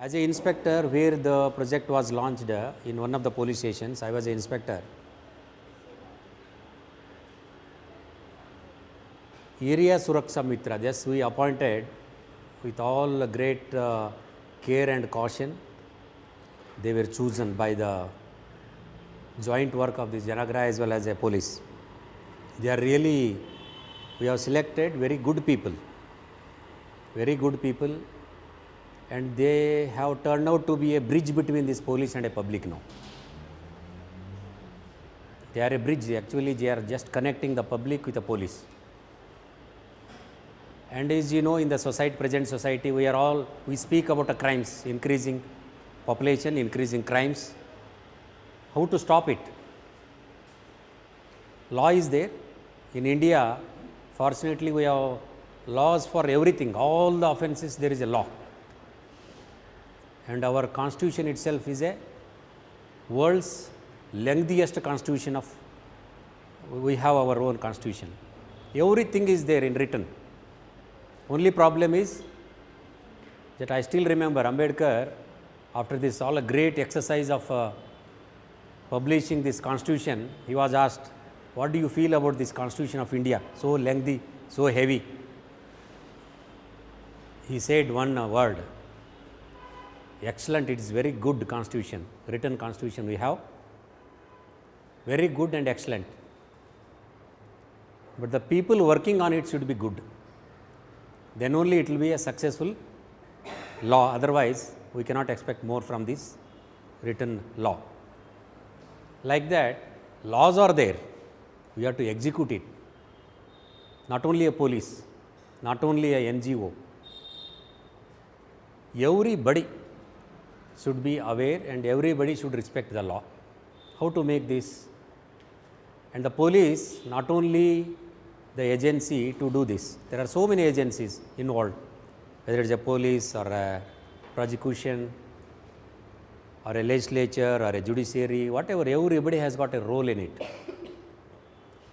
As an inspector, where the project was launched in one of the police stations, I was an inspector. Area Suraksha Mitra, yes, we appointed with all great care and caution. They were chosen by the joint work of the Janagraha as well as a police. They are really, we have selected very good people, and they have turned out to be a bridge between this police and a public now. They are a bridge, actually they are just connecting the public with the police. And as you know, in the society, present society, we speak about the crimes, increasing population, increasing crimes. How to stop it? Law is there. In India, fortunately, we have laws for everything. All the offences, there is a law. And our constitution itself is a world's lengthiest constitution of, we have our own constitution. Everything is there in written. Only problem is that I still remember Ambedkar, after this all a great exercise of publishing this constitution, he was asked, what do you feel about this constitution of India, so lengthy, so heavy? He said one word, excellent, it is very good constitution, written constitution we have, very good and excellent. But the people working on it should be good. Then only it will be a successful law, otherwise we cannot expect more from this written law. Like that, laws are there, we have to execute it. Not only a police, not only a NGO, everybody should be aware and everybody should respect the law. How to make this? And the police, not only the agency to do this. There are so many agencies involved, whether it is a police or a prosecution or a legislature or a judiciary, whatever, everybody has got a role in it.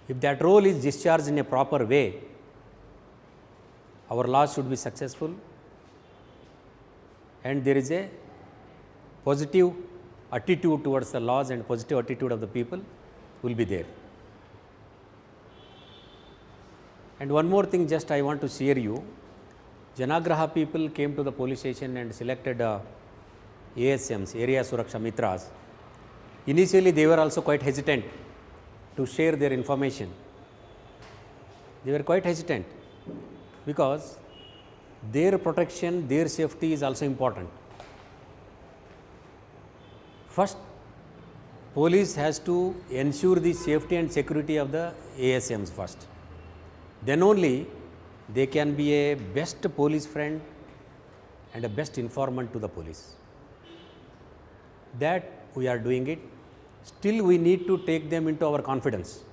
If that role is discharged in a proper way, our laws should be successful and there is a positive attitude towards the laws and positive attitude of the people will be there. And one more thing just I want to share you, Janagraha people came to the police station and selected ASMs, Area Suraksha Mitras. Initially they were also quite hesitant to share their information. They were quite hesitant because their protection, their safety is also important. First, police has to ensure the safety and security of the ASMs first. Then only they can be a best police friend and a best informant to the police. That we are doing it. Still we need to take them into our confidence.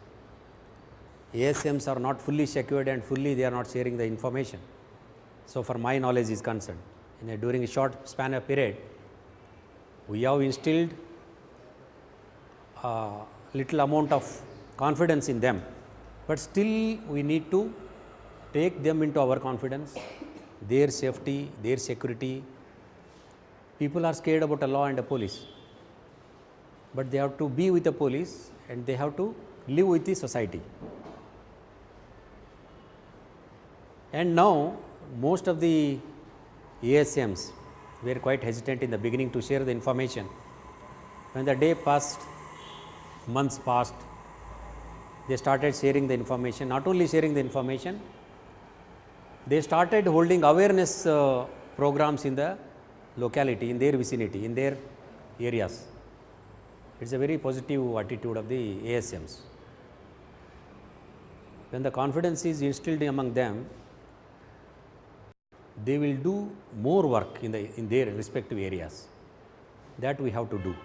ASMs are not fully secured and fully they are not sharing the information. So far my knowledge is concerned, during a short span of period, we have instilled a little amount of confidence in them. But still we need to take them into our confidence, their safety, their security. People are scared about a law and a police, but they have to be with the police and they have to live with the society. And now most of the ASMs were quite hesitant in the beginning to share the information. When the day passed, months passed, they started sharing the information. Not only sharing the information, they started holding awareness programs in the locality, in their vicinity, in their areas. It's a very positive attitude of the ASMs. When the confidence is instilled among them, they will do more work in their respective areas. That we have to do.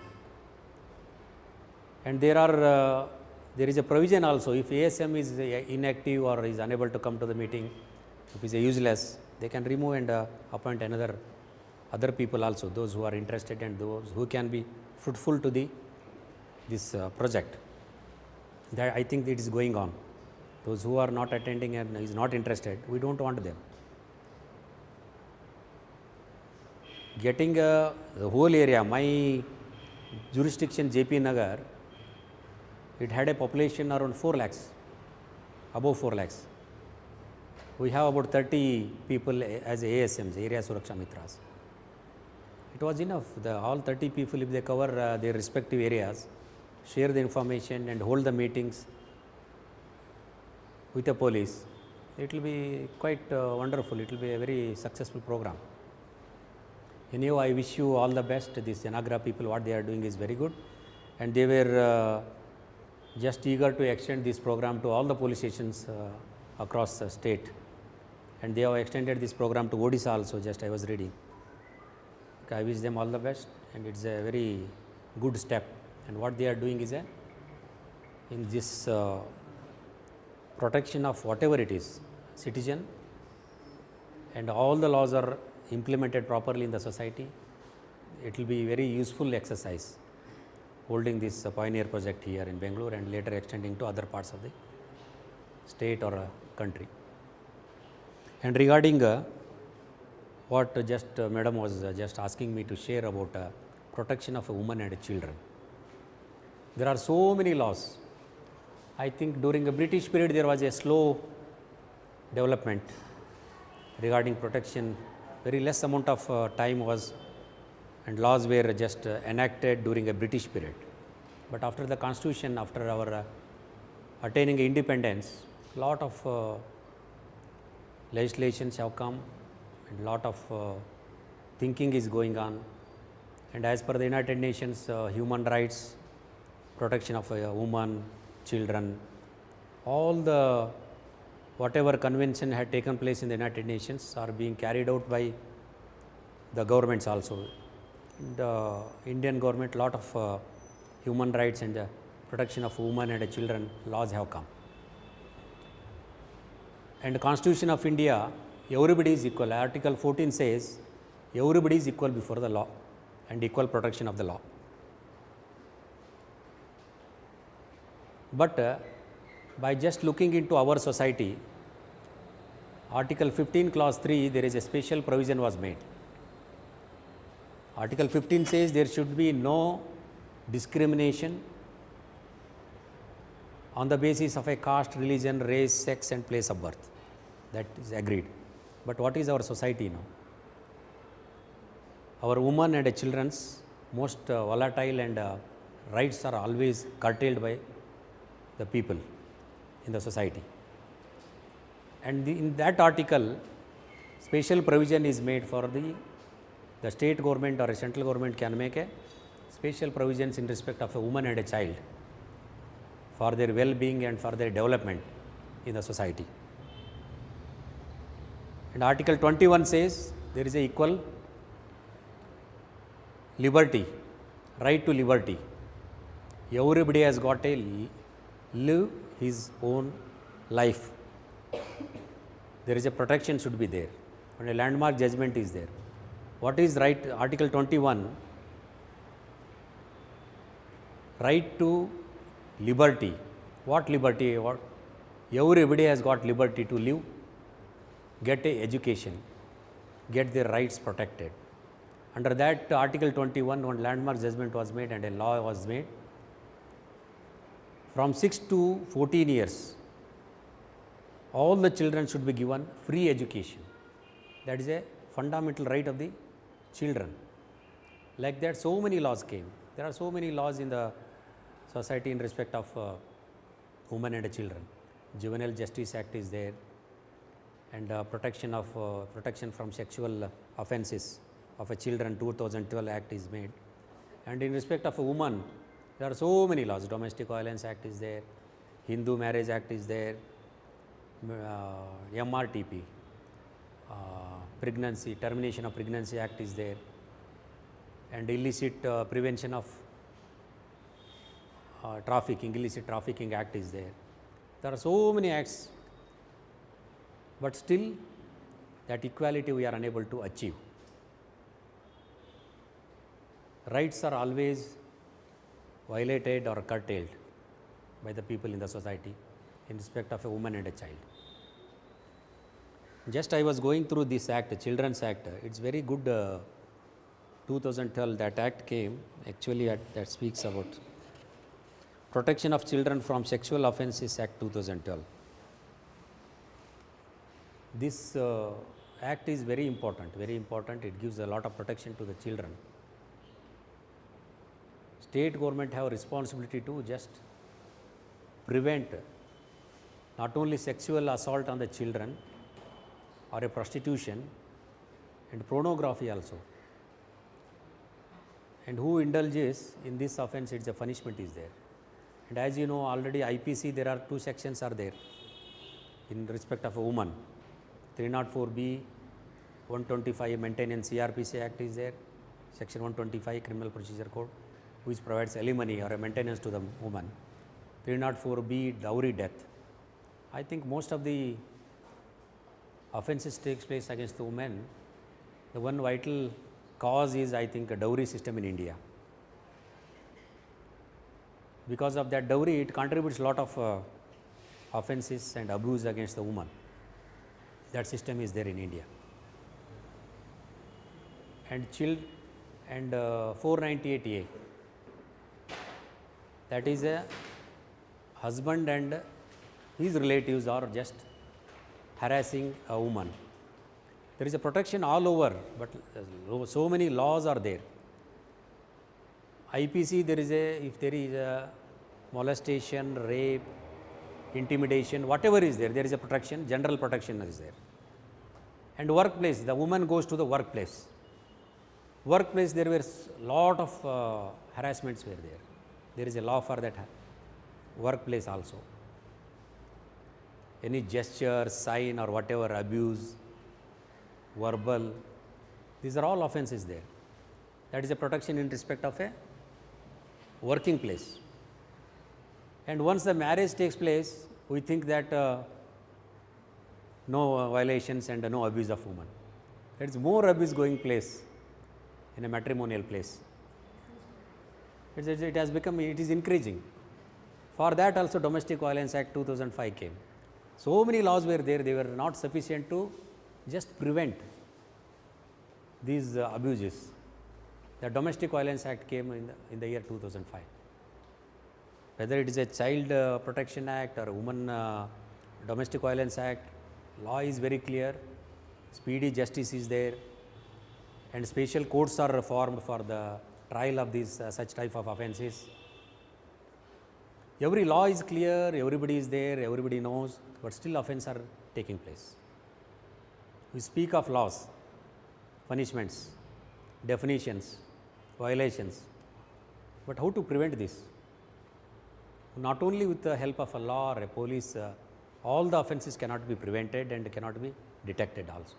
And there is a provision also, if ASM is inactive or is unable to come to the meeting, if he is useless, they can remove and appoint other people also, those who are interested and those who can be fruitful to this project. That I think it is going on. Those who are not attending and is not interested, we don't want them. getting the whole area, my jurisdiction JP Nagar, it had a population around 4 lakhs, above 4 lakhs. We have about 30 people as ASMs, Area Suraksha Mitras. It was enough. All 30 people, if they cover their respective areas, share the information and hold the meetings with the police, it will be quite wonderful. It will be a very successful program. Anyhow, I wish you all the best. This Yanagra people, what they are doing is very good, and they were just eager to extend this program to all the police stations across the state, and they have extended this program to Odisha also. Just I was reading. I wish them all the best, and it's a very good step. And what they are doing is in this protection of whatever it is, citizen, and all the laws are implemented properly in the society. It will be very useful exercise holding this pioneer project here in Bangalore and later extending to other parts of the state or country. And regarding what just madam was just asking me to share about protection of women and children. There are so many laws. I think during the British period there was a slow development regarding protection. Very less amount of time was and laws were just enacted during a British period. But after the constitution, after our attaining independence, lot of legislations have come and lot of thinking is going on. And as per the United Nations human rights, protection of women, children, all the whatever convention had taken place in the United Nations are being carried out by the governments also. The Indian government, lot of human rights and protection of women and children laws have come. And the Constitution of India, everybody is equal. Article 14 says everybody is equal before the law and equal protection of the law. But by just looking into our society, Article 15 clause 3, there is a special provision was made. Article 15 says there should be no discrimination on the basis of a caste, religion, race, sex and place of birth. That is agreed. But what is our society now? Our women and children's most volatile and rights are always curtailed by the people in the society. And in that article, special provision is made for the state government or a central government can make a special provisions in respect of a woman and a child for their well-being and for their development in the society. And Article 21 says there is a equal liberty, right to liberty. Everybody has got a live his own life. There is a protection should be there and a landmark judgment is there. What is right? Article 21, right to liberty. What liberty? What? Everybody has got liberty to live, get a education, get their rights protected. Under that Article 21, one landmark judgment was made and a law was made. From 6 to 14 years, all the children should be given free education. That is a fundamental right of the children. Like that, so many laws came. There are so many laws in the society in respect of women and children. Juvenile Justice Act is there, and protection from sexual offences of a children 2012 Act is made. And in respect of a woman, there are so many laws. Domestic Violence Act is there, Hindu Marriage Act is there, MRTP, Pregnancy, Termination of Pregnancy Act is there, and illicit prevention of trafficking, illicit trafficking Act is there. There are so many acts, but still that equality we are unable to achieve. Rights are always violated or curtailed by the people in the society in respect of a woman and a child. Just I was going through this act, Children's Act. It's very good 2012, that act came, actually that speaks about Protection of Children from Sexual Offences Act 2012. This act is very important, very important. It gives a lot of protection to the children. State government have a responsibility to just prevent not only sexual assault on the children or a prostitution and pornography also. And who indulges in this offense, it's a punishment is there. And as you know, already IPC, there are 2 sections are there in respect of a woman. 304B, 125 Maintenance CRPC Act is there, Section 125 Criminal Procedure Code, which provides alimony or a maintenance to the woman. 304B, dowry death. I think most of the offences takes place against the women. The one vital cause is, I think, a dowry system in India. Because of that dowry, it contributes a lot of offences and abuse against the woman. That system is there in India. And 498A, that is a husband and his relatives are just harassing a woman. There is a protection all over, but so many laws are there. IPC, there is if there is a molestation, rape, intimidation, whatever is there is a protection, general protection is there. And workplace, the woman goes to the workplace. Workplace, there were lot of harassments were there. There is a law for that workplace also. Any gesture, sign or whatever, abuse, verbal, these are all offenses there. That is a protection in respect of a working place. And once the marriage takes place, we think that no violations and no abuse of woman. There is more abuse going place in a matrimonial place. It has become, it is increasing. For that also Domestic Violence Act 2005 came. So many laws were there, they were not sufficient to just prevent these abuses. The Domestic Violence Act came in the year 2005. Whether it is a Child Protection Act or Women Domestic Violence Act, law is very clear, speedy justice is there, and special courts are formed for the trial of these such type of offences. Every law is clear, everybody is there, everybody knows, but still offences are taking place. We speak of laws, punishments, definitions, violations, but how to prevent this? Not only with the help of a law or a police, all the offences cannot be prevented and cannot be detected also.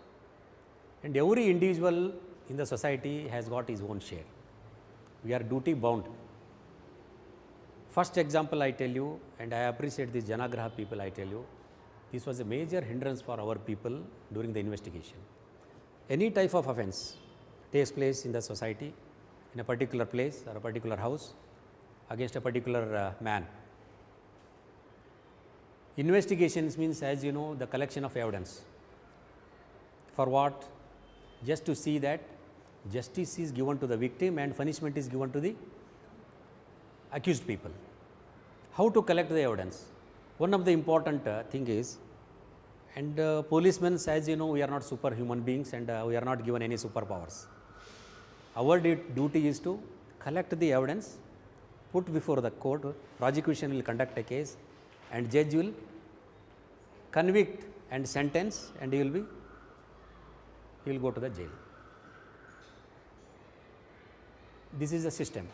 And every individual in the society has got his own share. We are duty bound. First example I tell you, and I appreciate these Janagraha people, I tell you, this was a major hindrance for our people during the investigation. Any type of offence takes place in the society, in a particular place or a particular house, against a particular man. Investigations means, as you know, the collection of evidence. For what? Just to see that justice is given to the victim and punishment is given to the accused people. How to collect the evidence? One of the important thing is, and policemen, as you know, we are not superhuman beings and we are not given any superpowers. Our duty is to collect the evidence, put before the court, prosecution will conduct a case and judge will convict and sentence, and he will go to the jail. This is the system,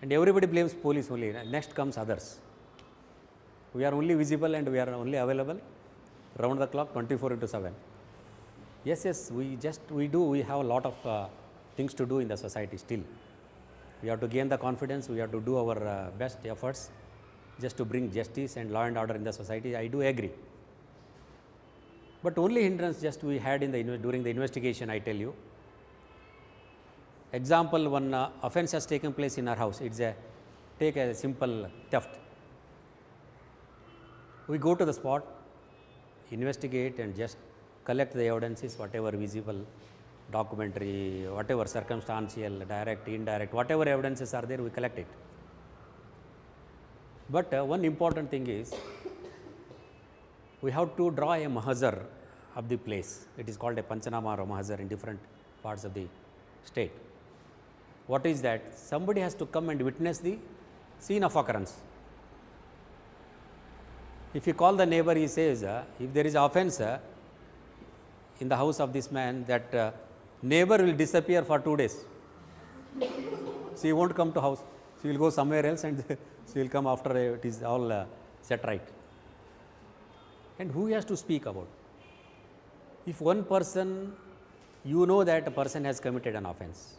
and everybody blames police only. Next comes others. We are only visible and we are only available round the clock 24/7. Yes, we have a lot of things to do in the society still. We have to gain the confidence, we have to do our best efforts just to bring justice and law and order in the society. I do agree. But only hindrance just we had during the investigation, I tell you. Example, one offence has taken place in our house. Take a simple theft. We go to the spot, investigate and just collect the evidences, whatever visible, documentary, whatever, circumstantial, direct, indirect, whatever evidences are there, we collect it. But one important thing is, we have to draw a mahazar of the place. It is called a Panchanama or mahazar in different parts of the state. What is that? Somebody has to come and witness the scene of occurrence. If you call the neighbor, he says, if there is offense in the house of this man, that neighbor will disappear for 2 days. She won't come to house. She will go somewhere else and she will come after it is all set right. And who has to speak about? If one person, you know that a person has committed an offense,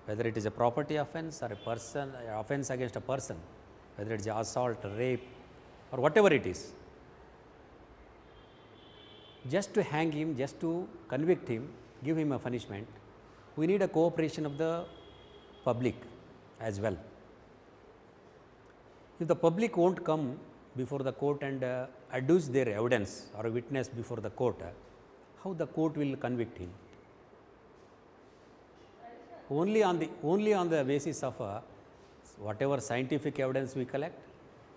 whether it is a property offense or a person, offense against a person, whether it is assault, rape, or whatever it is, just to hang him, just to convict him, give him a punishment, we need a cooperation of the public as well. If the public won't come before the court and adduce their evidence or witness before the court, how the court will convict him? Only on the basis of whatever scientific evidence we collect,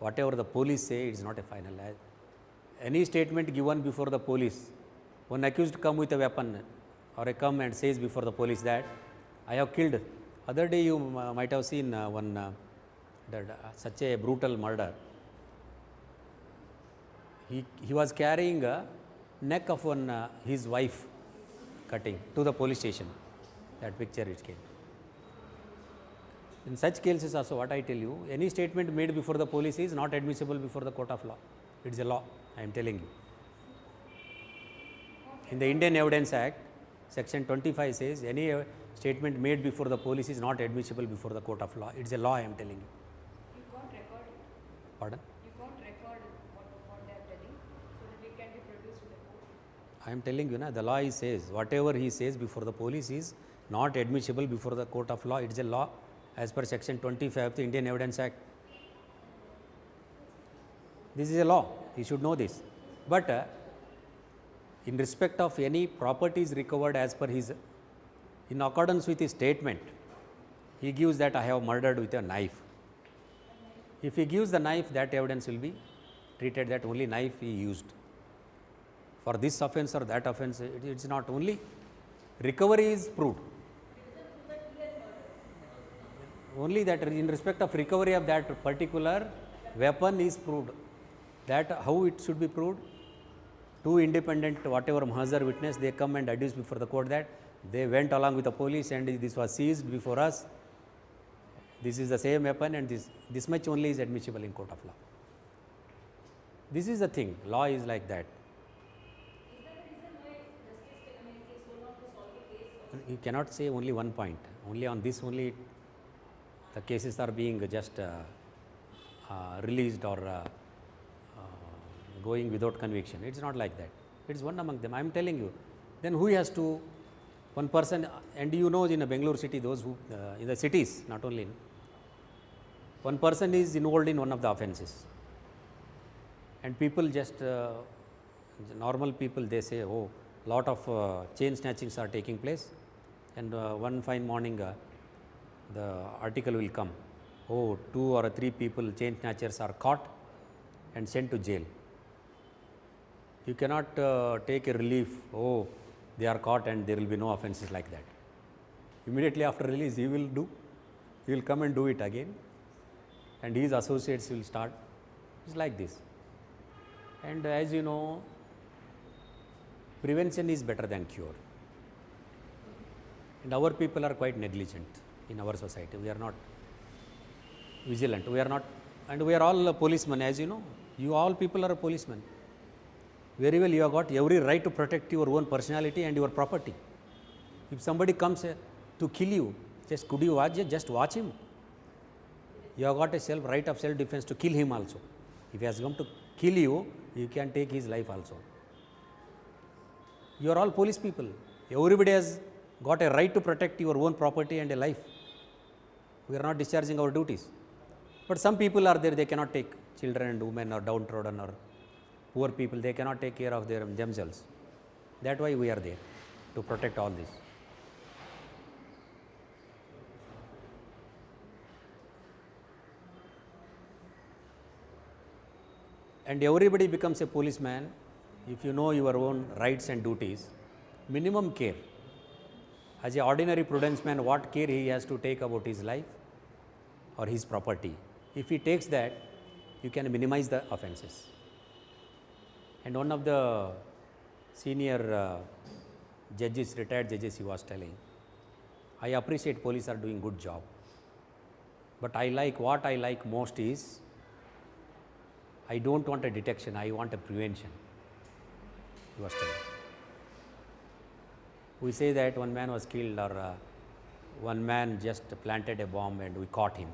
whatever the police say, it is not a final. Any statement given before the police, one accused come with a weapon or a come and says before the police that I have killed. Other day you might have seen such a brutal murder. He was carrying a neck of his wife cutting to the police station. That picture it came. In such cases also, what I tell you, any statement made before the police is not admissible before the court of law. It is a law, I am telling you. In the Indian Evidence Act, section 25 says any statement made before the police is not admissible before the court of law. It is a law, I am telling you. You can't record it. Pardon? You can't record what they are telling so that it can be produced in the court. I am telling you, the law says whatever he says before the police is not admissible before the court of law. It is a law as per section 25 of the Indian Evidence Act. This is a law, you should know this. But in respect of any properties recovered as per his, in accordance with his statement, he gives that I have murdered with a knife. If he gives the knife, that evidence will be treated that only knife he used. For this offense or that offense, it is not only recovery is proved. Only that in respect of recovery of that particular weapon is proved. That how it should be proved? Two independent whatever mahazar witness, they come and adduce before the court that they went along with the police and this was seized before us. This is the same weapon and this much only is admissible in court of law. This is the thing, law is like that. Is that the reason why justice takes so long to solve the case? You cannot say only one point. Only on this only the cases are being just released or going without conviction. It is not like that. It is one among them. I am telling you. Then who has to, one person, and you know in a Bangalore city, those who, in the cities, not only, one person is involved in one of the offences. And people just, normal people, they say, oh, lot of chain snatchings are taking place. And one fine morning, the article will come, oh, 2 or 3 people, chain snatchers are caught and sent to jail. You cannot take a relief, oh, they are caught and there will be no offences like that. Immediately after release, he will come and do it again, and his associates will start. It's like this. And as you know, prevention is better than cure. And our people are quite negligent in our society. We are not vigilant. We are not, and we are all policemen, as you know. You all people are a policeman. Very well, you have got every right to protect your own personality and your property. If somebody comes to kill you, could you watch? Just watch him. You have got a right of self-defense to kill him also. If he has come to kill you, you can take his life also. You are all police people. Everybody has got a right to protect your own property and a life. We are not discharging our duties. But some people are there, they cannot take children and women or downtrodden or poor people, they cannot take care of themselves. That's why we are there, to protect all this. and everybody becomes a policeman if you know your own rights and duties. Minimum care. As an ordinary prudence man, what care he has to take about his life or his property. If he takes that, you can minimize the offences. And one of the senior judges, retired judges, he was telling, I appreciate police are doing good job, but what I like most is, I don't want a detection, I want a prevention, he was telling. We say that one man was killed or one man just planted a bomb and we caught him.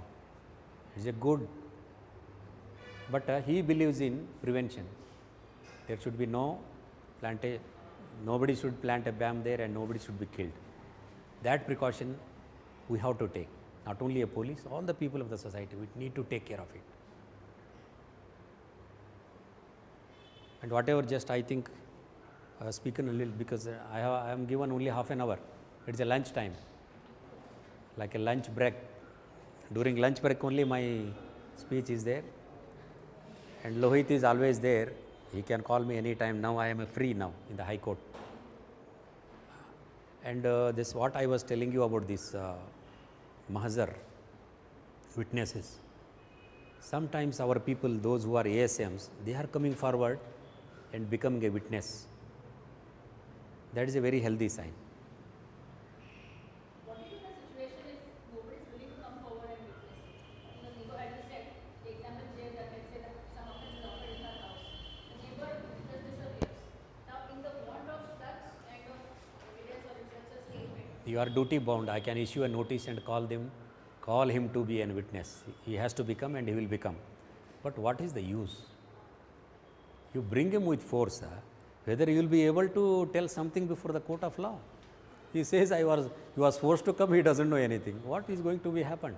It's a good, but he believes in prevention. There should be nobody should plant a bomb there and nobody should be killed. That precaution we have to take. Not only a police, all the people of the society, we need to take care of it. And whatever, just I think, speak in a little, because I am given only half an hour. It's a lunch time, like a lunch break. During lunch break only my speech is there. And Lohit is always there. He can call me anytime. Now I am free now in the High Court. And this what I was telling you about this Mahazar witnesses. Sometimes our people, those who are ASMs, they are coming forward and becoming a witness. That is a very healthy sign. What is the situation if nobody is willing to come forward and witness? Because neighbor, as you said, the example gave that let's say that some offense is occurred in our house. The neighbor just disappears. Now, in the want of such kind of evidence or in such a statement, You are duty bound. I can issue a notice and call him to be a witness. He has to become and he will become. But what is the use? You bring him with force, whether you will be able to tell something before the court of law. He says, he was forced to come, he doesn't know anything. What is going to be happened?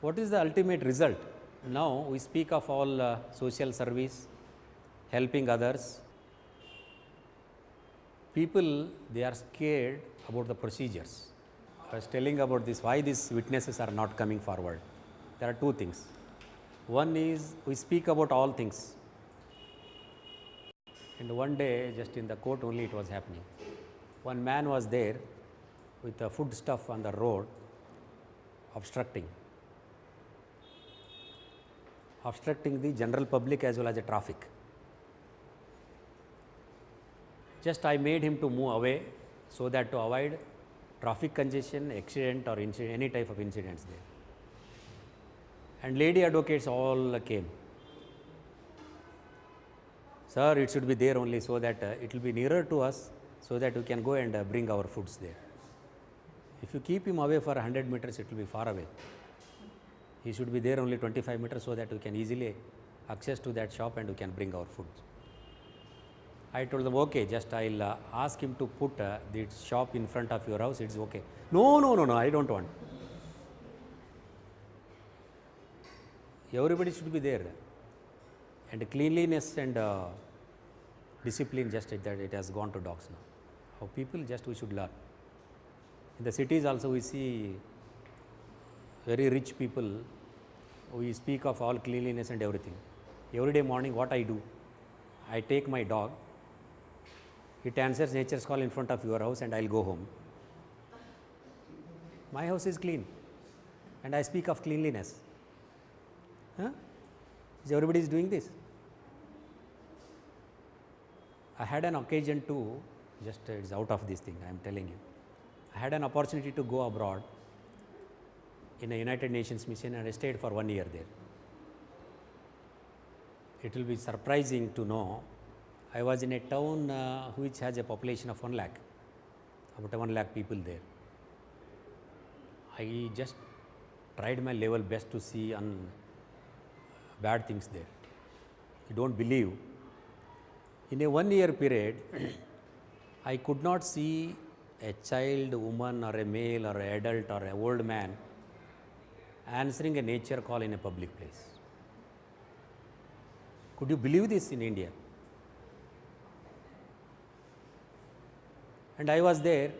What is the ultimate result? Now we speak of all social service, helping others. People, they are scared about the procedures. I was telling about this, why these witnesses are not coming forward. There are two things. One is, we speak about all things. And one day, just in the court only it was happening. One man was there with the food stuff on the road, obstructing the general public as well as the traffic. Just I made him to move away so that to avoid traffic congestion, accident or any type of incidents there. And lady advocates all came. Sir, it should be there only so that it will be nearer to us so that we can go and bring our foods there. If you keep him away for 100 meters, it will be far away. He should be there only 25 meters so that we can easily access to that shop and we can bring our foods. I told them, okay, just I'll ask him to put the shop in front of your house, it's okay. No, I don't want. Everybody should be there. And cleanliness and discipline, just that it has gone to dogs now. How people, just we should learn. In the cities also we see very rich people, we speak of all cleanliness and everything. Every day morning what I do, I take my dog, it answers nature's call in front of your house and I'll go home. My house is clean and I speak of cleanliness. Huh? Everybody is doing this. I had an occasion to, just it's out of this thing I am telling you. I had an opportunity to go abroad in a United Nations mission and I stayed for 1 year there. It will be surprising to know, I was in a town which has a population of 1 lakh, about 1 lakh people there. I just tried my level best to see bad things there. You don't believe. In a 1 year period, I could not see a child, woman or a male or an adult or an old man answering a nature call in a public place. Could you believe this in India? And I was there,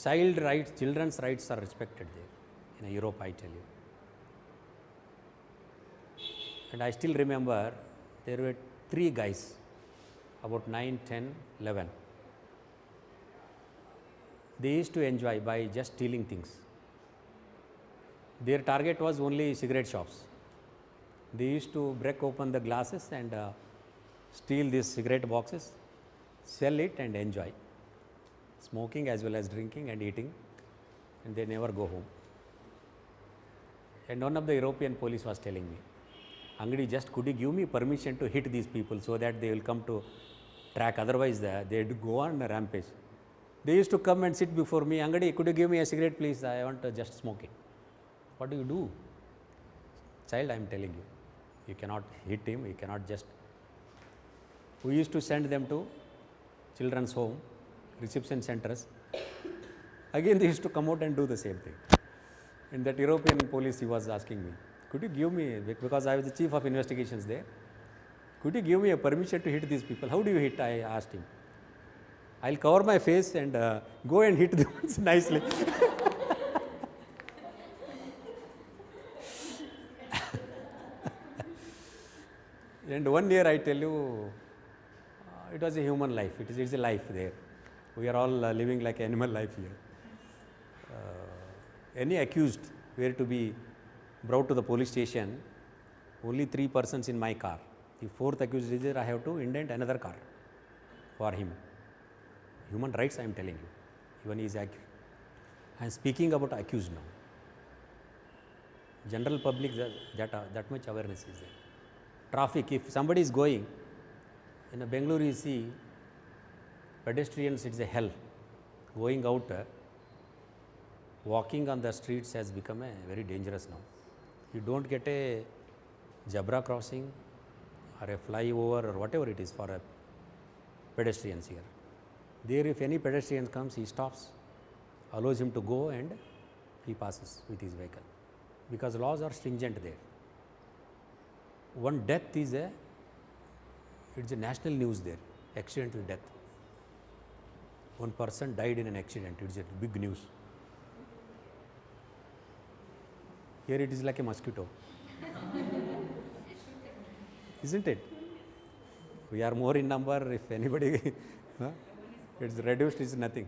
children's rights are respected there, in Europe I tell you. And I still remember there were 3 guys, about 9, 10, 11. They used to enjoy by just stealing things. Their target was only cigarette shops. They used to break open the glasses and steal these cigarette boxes, sell it and enjoy. Smoking as well as drinking and eating, and they never go home. And one of the European police was telling me, Angadi, just could you give me permission to hit these people so that they will come to track, otherwise they'd go on a rampage. They used to come and sit before me, Angadi, could you give me a cigarette please, I want to just smoke it. What do you do? Child, I am telling you, you cannot hit him, you cannot just. We used to send them to children's home, reception centers. Again they used to come out and do the same thing. In that European police, he was asking me, could you give me, because I was the chief of investigations there, could you give me a permission to hit these people? How do you hit? I asked him. I'll cover my face and go and hit them nicely. And 1 year, I tell you, it was a human life. It's a life there. We are all living like animal life here. Any accused were to be brought to the police station, only 3 persons in my car. The 4th accused is there, I have to indent another car for him. Human rights, I am telling you. Even he is accused. I am speaking about accused now. General public, that much awareness is there. Traffic, if somebody is going, in Bengaluru you see, pedestrians, it's a hell. Going out, walking on the streets has become very dangerous now. You don't get a zebra crossing or a flyover or whatever it is for a pedestrians here. There, if any pedestrian comes, he stops, allows him to go and he passes with his vehicle, because laws are stringent there. One death is it's a national news there, accidental death. One person died in an accident, it's a big news. Here it is like a mosquito. Isn't it? We are more in number, if anybody, it's reduced, it's nothing.